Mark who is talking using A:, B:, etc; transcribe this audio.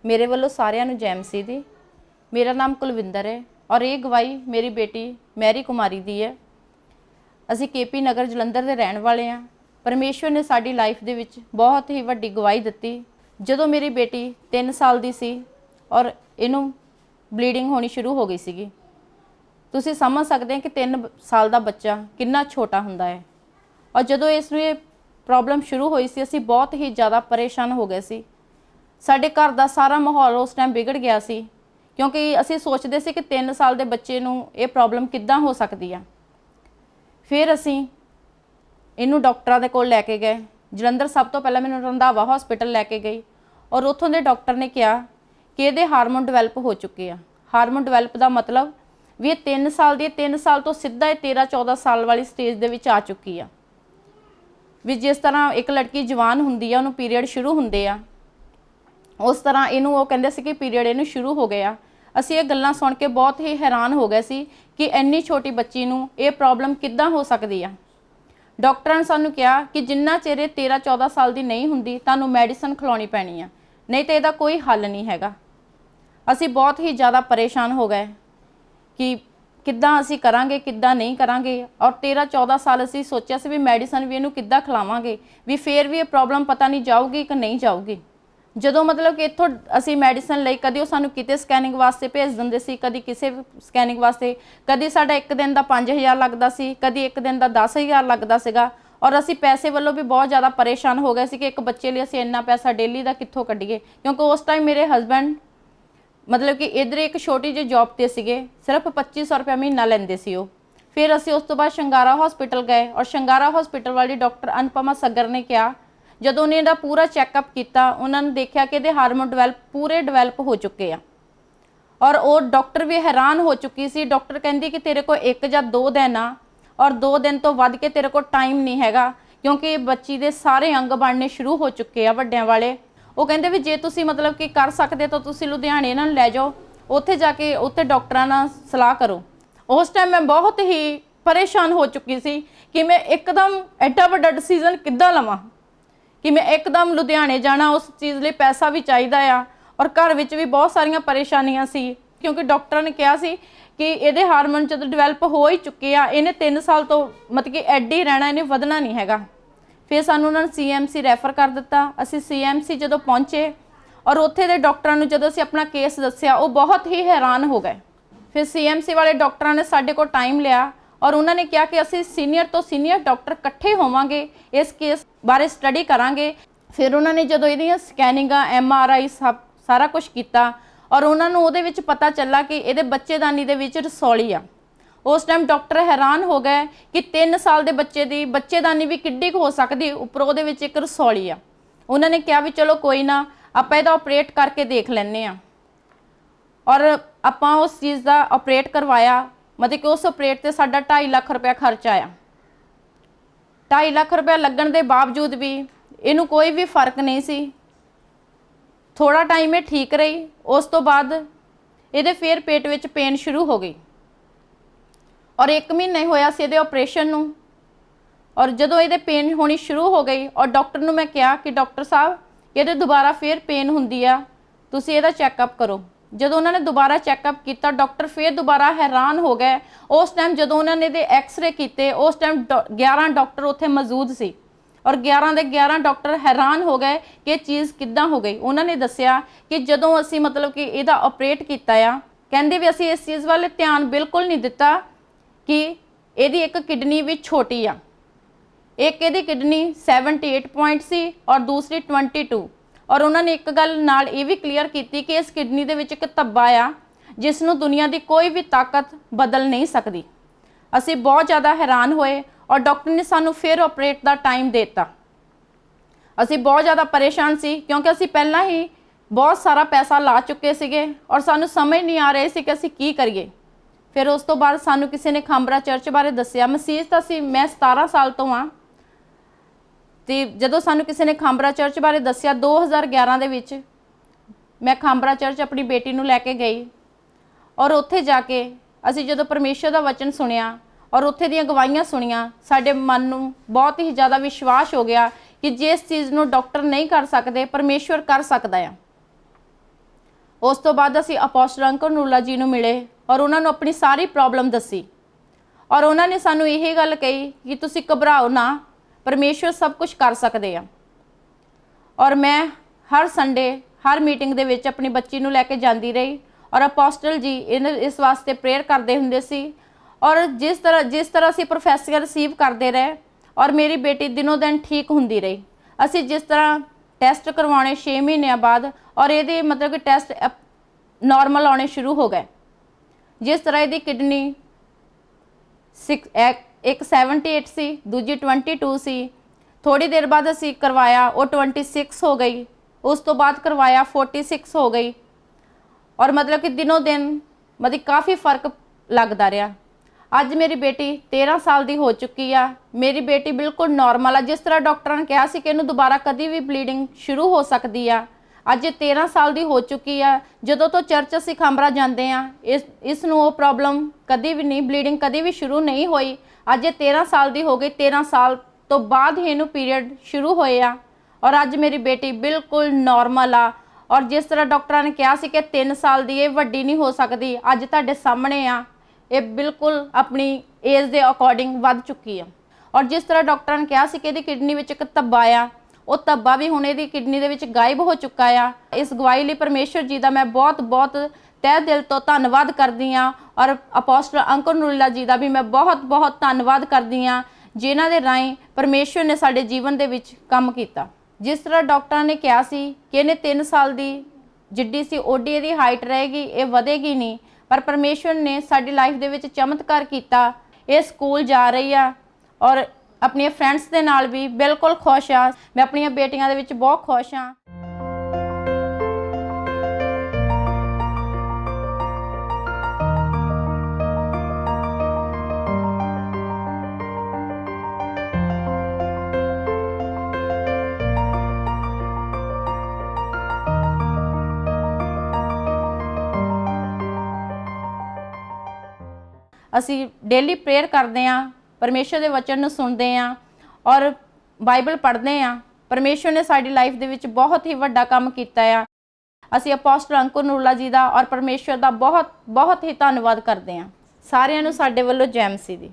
A: मेरे वालों सारिਆਂ ਨੂੰ जय मसीह दी। मेरा नाम कुलविंदर है और ये गवाही मेरी बेटी मैरी कुमारी दी है। ਅਸੀਂ केपी नगर जलंधर ਦੇ ਰਹਿਣ वाले हाँ। परमेश्वर ने साडी लाइफ ਦੇ ਵਿੱਚ बहुत ही ਵੱਡੀ ਗਵਾਹੀ ਦਿੱਤੀ। ਜਦੋਂ मेरी बेटी 3 साल ਦੀ ਸੀ और ਇਹਨੂੰ ਬਲੀਡਿੰਗ ਹੋਣੀ ਸ਼ੁਰੂ ਹੋ ਗਈ ਸੀਗੀ। ਤੁਸੀਂ ਸਮਝ ਸਕਦੇ ਹੋ ਕਿ 3 ਸਾਲ ਦਾ ਬੱਚਾ ਕਿੰਨਾ ਛੋਟਾ ਹੁੰਦਾ ਹੈ। और ਜਦੋਂ ਇਸ ਨੂੰ ਇਹ प्रॉब्लम शुरू हुई सी असी बहुत ही ज़्यादा परेशान हो गए सी। साडे घर दा सारा माहौल उस टाइम बिगड़ गया सी, क्योंकि असी सोचते सी कि 3 साल के बच्चे नूं ये प्रॉब्लम किद्दां हो सकती है। फिर असी इनू डॉक्टरां दे कोल लैके गए। जलंधर सब तो पहले मैनूं रंधावा हॉस्पिटल लैके गई और उत्थों दे डॉक्टर ने कहा कि ये हारमोन डिवेलप हो चुके हैं। हारमोन डिवेलप का मतलब भी 3 साल दी 3 साल तो सीधा 13-14 साल वाली स्टेज दे विच आ चुकी है। भी जिस तरह एक लड़की जवान होंदी है उन्होंने पीरियड शुरू होंदे आ, उस तरह इनू वो कहते सी कि पीरियड इनू शुरू हो गया। असी ये गल्लां सुन के बहुत ही हैरान हो गए सी कि इन्नी छोटी बच्ची नू ये प्रॉब्लम किद्दां हो सकती है। डॉक्टर ने सानू कहा कि जिन्ना चेरे 13-14 साल की नहीं होंदी तुहानू मैडिसन खिलानी पैनी है, नहीं तो इसदा कोई हल नहीं हैगा। असी बहुत ही ज़्यादा परेशान हो गए कि किद्दां असी करांगे किद्दां नहीं करांगे। और 13-14 साल असी सोचा सी भी मैडिसन भी इनू किद्दां खिलावांगे, भी फिर भी ये प्रॉब्लम पता नहीं जाऊगी कि नहीं जाऊगी। जदों मतलब कि इत्थों असी मैडिसन लई कदी वो सानू किते स्कैनिंग वास्ते भेज दिंदे सी, कदी किसी स्कैनिंग वास्ते, कदी साडा एक दिन का 5000 लगदा सी, कदी एक दिन का 10,000 लगदा सीगा। और असी पैसे वालों भी बहुत ज़्यादा परेशान हो गए सी कि एक बच्चे लिए असी इन्ना पैसा डेली का कित्थों कड्ढीए, क्योंकि उस टाइम मेरे हसबैंड मतलब कि इधर एक छोटी जी जॉब ते सीगे, सिर्फ 2500 रुपया महीना लेंदे सी वो। फिर असी उस तो बाद शंगारा हॉस्पिटल गए और शंगारा हॉस्पिटल वाली डॉक्टर अनुपमा सगर ने कहा, जदों उन्हें इहदा पूरा चैकअप किया उन्होंने देखा कि इहदे हारमोन पूरे डिवेलप हो चुके हैं। और वो डॉक्टर भी हैरान हो चुकी सी। डॉक्टर कहती कि तेरे को 1 या 2 दिन आ और 2 दिन तो वध के तेरे को टाइम नहीं हैगा, क्योंकि बच्ची के सारे अंग बनने शुरू हो चुके हैं वड्डियां वाले। वो कहते भी जे तुसी मतलब कि कर सकते तो तुसी लुधियाने इन्हां नूं लै जाओ, उत्थे जाके उत्थे डॉक्टरां नाल सलाह करो। उस टाइम मैं बहुत ही परेशान हो चुकी सी कि मैं एकदम एडा वड्डा डिसीजन किद्दां लवां कि मैं एकदम लुधियाने जाना, उस चीज़ लिए पैसा भी चाहिदा आ और घर विच भी बहुत सारियां परेशानियां सी, क्योंकि डॉक्टर ने कहा सी कि इहदे हारमोन जदों डिवेलप हो ही चुके आ, इन्हें 3 साल तो मतलब कि एड ही रहना, इन्हें वधना नहीं हैगा। फिर सानू उन्होंने CMC रैफर कर दिता। असी CMC जदों पहुँचे और उत्थे दे डॉक्टरां नूं जदों असी अपना केस दस्सिया वो बहुत ही हैरान हो गए। फिर CMC वाले डॉक्टरां ने साडे कोल टाइम लिया और उन्होंने कहा कि असी सीनियर तो सीनियर डॉक्टर इकट्ठे होवांगे, इस केस बारे स्टडी करांगे। फिर उन्होंने जदों इहदियां स्कैनिंगां MRI सब सारा कुछ किया और उन्होंने उहदे विच पता चला कि इहदे बच्चेदानी दे विच रसौली आ। उस टाइम डॉक्टर हैरान हो गए कि 3 साल के बच्चे की बच्चेदानी भी किड्डी हो सकती, उपरों वो एक रसौली आ। उन्होंने कहा भी चलो कोई ना, आप इहदा ऑपरेट करके देख लैंने आ। और आपां उस चीज़ का ऑपरेट करवाया। मतलब कि उस ऑपरेट से साडा 2.5 लाख रुपया खर्च आया। 2.5 लाख रुपया लगन के बावजूद भी इनू कोई भी फर्क नहीं सी। थोड़ा टाइम ये ठीक रही, उस तो बाद ये फिर पेट में पेन शुरू हो गई और 1 महीना होया सी इहदे ऑपरेशन नूं। और जदों इहदे पेन होनी शुरू हो गई और डॉक्टर नूं मैं कहा कि डॉक्टर साहब इहदे दोबारा फिर पेन हुंदी आ, तुसीं इहदा चैकअप करो। जदों उन्होंने दोबारा चैकअप किया, डॉक्टर फिर दोबारा हैरान हो गए। उस टाइम जदों उन्होंने इहदे एक्सरे किए, उस टाइम 11 डॉक्टर उत्थे मौजूद सी और 11 के 11 डॉक्टर हैरान हो गए कि चीज़ किद्दां हो गई। उन्होंने दस्सिया कि जदों असी मतलब कि इहदा ऑपरेट किया, कहंदे भी असी इस चीज़ वाले ध्यान बिल्कुल नहीं दिता कि इहदी एक किडनी भी छोटी आ। एक इहदी किडनी 78 पॉइंट सी और दूसरी 22। और उन्होंने एक गल नाल ये भी क्लीयर की कि इस किडनी दे विच एक धब्बा आ जिसनों दुनिया की कोई भी ताकत बदल नहीं सकती। असी बहुत ज़्यादा हैरान होए और डॉक्टर ने सानू फिर ऑपरेट का टाइम देता। असी बहुत ज़्यादा परेशान सी, क्योंकि असी पहला ही बहुत सारा पैसा ला चुके सीगे और सानू समझ नहीं आ रही सी कि असी की करिए। फिर उस तो बाद सानू किसी ने खांबरा चर्च बारे दस्सिया। मसीह तो सी मैं 17 साल तो हाँ, तो जदों सानू किसी ने खांबरा चर्च बारे दस्सिया 2011 दे विच मैं खांबरा चर्च अपनी बेटी नूं लैके गई और उत्थे जाके असी जदों परमेश्वर दा वचन सुनिया और उत्थे दीयां गवाहियां सुनिया, साडे मन नूं बहुत ही ज़्यादा विश्वास हो गया कि जिस चीज़ नूं डॉक्टर नहीं कर सकते परमेश्वर कर सकदा है। ਉਸ ਤੋਂ ਬਾਅਦ ਅਸੀਂ ਅਪੋਸਟਲ ਅੰਕਲ ਨੂਰਲਾ ਜੀ ਨੂੰ ਮਿਲੇ ਔਰ ਉਹਨਾਂ ਨੂੰ ਆਪਣੀ ਸਾਰੀ ਪ੍ਰੋਬਲਮ ਦੱਸੀ ਔਰ ਉਹਨਾਂ ਨੇ ਸਾਨੂੰ ਇਹ ਗੱਲ ਕਹੀ ਕਿ ਤੁਸੀਂ ਘਬਰਾਓ ਨਾ, ਪਰਮੇਸ਼ਵਰ ਸਭ ਕੁਝ ਕਰ ਸਕਦੇ ਆ। ਔਰ ਮੈਂ ਹਰ ਸੰਡੇ ਹਰ ਮੀਟਿੰਗ ਦੇ ਵਿੱਚ ਆਪਣੀ ਬੱਚੀ ਨੂੰ ਲੈ ਕੇ ਜਾਂਦੀ ਰਹੀ ਔਰ ਅਪੋਸਟਲ ਜੀ ਇਸ ਵਾਸਤੇ ਪ੍ਰੇਅਰ ਕਰਦੇ ਹੁੰਦੇ ਸੀ ਔਰ ਜਿਸ ਤਰ੍ਹਾਂ ਅਸੀਂ ਪ੍ਰੋਫੈਸੀਆਂ ਰਿਸੀਵ ਕਰਦੇ ਰਹੇ ਔਰ ਮੇਰੀ ਬੇਟੀ ਦਿਨੋਂ ਦਿਨ ਠੀਕ ਹੁੰਦੀ ਰਹੀ। ਅਸੀਂ ਜਿਸ ਤਰ੍ਹਾਂ ਟੈਸਟ ਕਰਵਾਉਣੇ 6 ਮਹੀਨਿਆਂ ਬਾਅਦ ਔਰ ਇਹਦੇ ਮਤਲਬ ਕਿ ਟੈਸਟ ਨॉर्मल ਆਉਣੇ ਸ਼ੁਰੂ ਹੋ ਗਏ। ਜਿਸ ਤਰ੍ਹਾਂ ਇਹਦੀ ਕਿਡਨੀ ਇੱਕ 78 ਸੀ, ਦੂਜੀ 22 ਸੀ। ਥੋੜੀ ਦੇਰ ਬਾਅਦ ਅਸੀਂ ਕਰਵਾਇਆ, ਉਹ 26 ਹੋ ਗਈ। ਉਸ ਤੋਂ ਬਾਅਦ ਕਰਵਾਇਆ 46 ਹੋ ਗਈ ਔਰ ਮਤਲਬ ਕਿ ਦਿਨੋਂ ਦਿਨ ਮਤਲਬ ਕਾफ़ी फ़र्क लगता रहा। ਅੱਜ ਮੇਰੀ ਬੇਟੀ 13 ਸਾਲ ਦੀ ਹੋ ਚੁੱਕੀ ਆ। ਮੇਰੀ ਬੇਟੀ ਬਿਲਕੁਲ ਨੋਰਮਲ ਆ। ਜਿਸ ਤਰ੍ਹਾਂ ਡਾਕਟਰਾਂ ਨੇ ਕਿਹਾ ਸੀ ਕਿ ਇਹਨੂੰ ਦੁਬਾਰਾ ਕਦੀ ਵੀ ਬਲੀਡਿੰਗ ਸ਼ੁਰੂ ਹੋ ਸਕਦੀ ਆ, ਅੱਜ ਇਹ 13 ਸਾਲ ਦੀ ਹੋ ਚੁੱਕੀ ਆ। ਜਦੋਂ ਤੋਂ ਚਰਚ ਅਸੀਂ ਖਾਂਬਰਾ ਜਾਂਦੇ ਆ, ਇਸ ਨੂੰ ਉਹ ਪ੍ਰੋਬਲਮ ਕਦੀ ਵੀ ਨਹੀਂ, ਬਲੀਡਿੰਗ ਕਦੀ ਵੀ ਸ਼ੁਰੂ ਨਹੀਂ ਹੋਈ। ਅੱਜ ਇਹ 13 ਸਾਲ ਦੀ ਹੋ ਗਈ। 13 ਸਾਲ ਤੋਂ ਬਾਅਦ ਹੀ ਇਹਨੂੰ ਪੀਰੀਅਡ ਸ਼ੁਰੂ ਹੋਏ ਆ ਔਰ ਅੱਜ ਮੇਰੀ ਬੇਟੀ ਬਿਲकुल ਨੋਰਮਲ ਆ। ਔਰ ਜਿਸ ਤਰ੍ਹਾਂ ਡਾਕਟਰਾਂ ਨੇ ਕਿਹਾ ਸੀ ਕਿ 3 ਸਾਲ ਦੀ ਇਹ ਵੱਡੀ ਨਹੀਂ ਹੋ ਸਕਦੀ, ਅੱਜ ਤੁਹਾਡੇ ਸਾਹਮਣੇ ਆ, ਇਹ ਬਿਲकुल ਆਪਣੀ ਏਜ ਦੇ ਅਕੋਰਡਿੰਗ ਵੱਧ ਚੁੱਕੀ ਆ। ਔਰ ਜਿਸ ਤਰ੍ਹਾਂ ਡਾਕਟਰਾਂ ਨੇ ਕਿਹਾ ਸੀ ਕਿ ਇਹਦੀ ਕਿਡਨੀ ਵਿੱਚ ਇੱਕ ਧੱਬਾ ਆ, ਉਹ ਧੱਬਾ ਵੀ ਹੁਣ ਇਹਦੀ ਕਿਡਨੀ ਦੇ ਵਿੱਚ ਗਾਇਬ ਹੋ ਚੁੱਕਾ ਆ। ਇਸ ਗਵਾਹੀ ਲਈ ਪਰਮੇਸ਼ਵਰ ਜੀ ਦਾ ਮੈਂ ਬਹੁਤ ਬਹੁਤ ਤਹਿ ਦਿਲ ਤੋਂ ਧੰਨਵਾਦ ਕਰਦੀ ਹਾਂ ਔਰ ਅਪੋਸਟਲ ਅੰਕਲ ਨੂਰਲਾ ਜੀ ਦਾ ਵੀ ਮੈਂ ਬਹੁਤ ਬਹੁਤ ਧੰਨਵਾਦ ਕਰਦੀ ਹਾਂ, ਜਿਨ੍ਹਾਂ ਦੇ ਰਾਹੀਂ ਪਰਮੇਸ਼ਵਰ ਨੇ ਸਾਡੇ ਜੀਵਨ ਦੇ ਵਿੱਚ ਕੰਮ ਕੀਤਾ। ਜਿਸ ਤਰ੍ਹਾਂ ਡਾਕਟਰਾਂ ਨੇ ਕਿਹਾ ਸੀ ਕਿ ਇਹਨੇ 3 ਸਾਲ ਦੀ ਜਿੱਡੀ ਸੀ ਓਡੀ ਇਹਦੀ ਹਾਈਟ ਰਹੇਗੀ, ਇਹ ਵਧੇਗੀ ਨਹੀਂ, ਪਰ ਪਰਮੇਸ਼ਵਰ ਨੇ ਸਾਡੀ ਲਾਈਫ ਦੇ ਵਿੱਚ ਚਮਤਕਾਰ ਕੀਤਾ। ਇਹ ਸਕੂਲ ਜਾ ਰਹੀ ਆ ਔਰ ਆਪਣੀਆਂ ਫਰੈਂਡਸ ਦੇ ਨਾਲ ਵੀ ਬਿਲਕੁਲ ਖੁਸ਼ ਆ। ਮੈਂ ਆਪਣੀਆਂ ਬੇਟੀਆਂ ਦੇ ਵਿੱਚ ਬਹੁਤ ਖੁਸ਼ ਹਾਂ। ਅਸੀਂ ਡੇਲੀ ਪ੍ਰੇਅਰ ਕਰਦੇ ਹਾਂ, ਪਰਮੇਸ਼ਰ ਦੇ ਵਚਨ ਨੂੰ ਸੁਣਦੇ ਹਾਂ ਔਰ ਬਾਈਬਲ ਪੜ੍ਹਦੇ ਹਾਂ। ਪਰਮੇਸ਼ਰ ਨੇ ਸਾਡੀ ਲਾਈਫ ਦੇ ਵਿੱਚ ਬਹੁਤ ਹੀ ਵੱਡਾ ਕੰਮ ਕੀਤਾ ਆ। ਅਸੀਂ ਅਪੋਸਟਲ ਅੰਕਲ ਨੂਰਲਾ ਜੀ ਦਾ ਔਰ ਪਰਮੇਸ਼ਰ ਦਾ ਬਹੁਤ ਬਹੁਤ ਹੀ ਧੰਨਵਾਦ ਕਰਦੇ ਹਾਂ। ਸਾਰਿਆਂ ਨੂੰ ਸਾਡੇ ਵੱਲੋਂ ਜੈ ਮਸੀਹ ਦੀ।